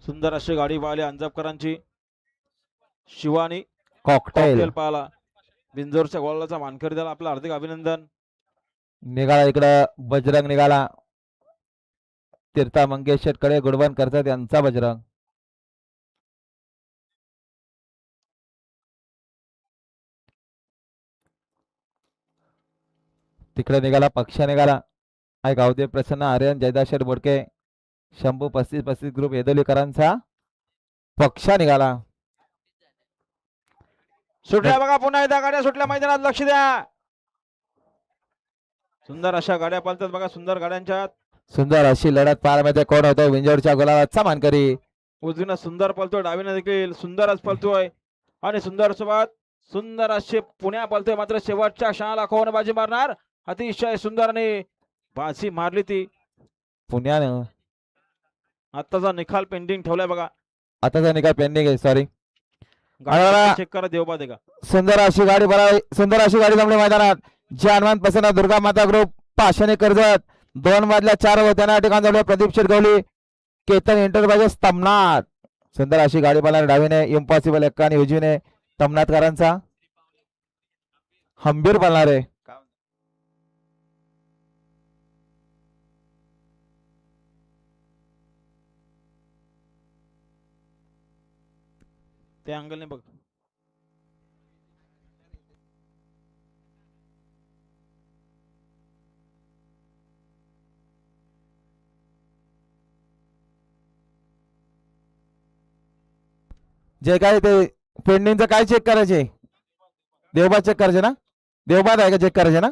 सुंदर अशी गाडी पाहिली अंजपकरांची. शिवानी कॉकटेल पाहिला. बिंजोरच्या गोलाचा मानकरी त्याला आपलं हार्दिक अभिनंदन. निघाला इकडं बजरंग निघाला. तीर्था मंगेश शेटकडे गुडवन करतात यांचा बजरंग. तिकडे निघाला पक्षा निघाला. आहे गावदेव प्रसन्न आर्यन जयदाशेठ बोडके शंभू 35-35 ग्रुप येदोलीकरांचा पक्षा निघाला. सुटल्या बघा पुन्हा एकदा गाड्या सुटल्या मैदानात लक्ष द्या. सुंदर अशा गाड्या पळतात बघा. सुंदर गाड्यांच्या सुंदर अशी लढत पाहायला कोण होतो विंजोरच्या गुलाबाचा मानकरी. उजवीनं सुंदर पळतोय डावीनं देखील सुंदरच पळतोय आणि सुंदर सोबत सुंदर असे पुण्या पळतोय. मात्र शेवटच्या क्षणाला कोण बाजी मारणार. अतिशय सुंदर आणि बाजी मारली ती पुण्यानं. आताचा निकाल पेंडिंग ठेवलाय बघा. आताचा निकाल पेंडिंग आहे. सॉरी चेक करा देवबा दे का. सुंदर अशी गाडी बरा. सुंदर अशी गाडी जमली मैदानात. जे हनुमान प्रसन्न दुर्गा माता ग्रुप पाषाणी कर्जत 2 मधल्या 4 होत्या या ठिकाणी जमले. प्रदीप शेटगवली केतन एंटरप्राइजेस तमनाथ. सुंदर अशी गाडी पाला डावीने इम्पॉसिबल एक्का आणि उजवीने तमनाथकरांचा हंबीर पालणार आहे. ते अंगलने बघ. जे काय ते पेंडिंगचं काय चेक करायचे. देवबा चेक करायचे ना. देवबाद आहे का चेक करायचे ना.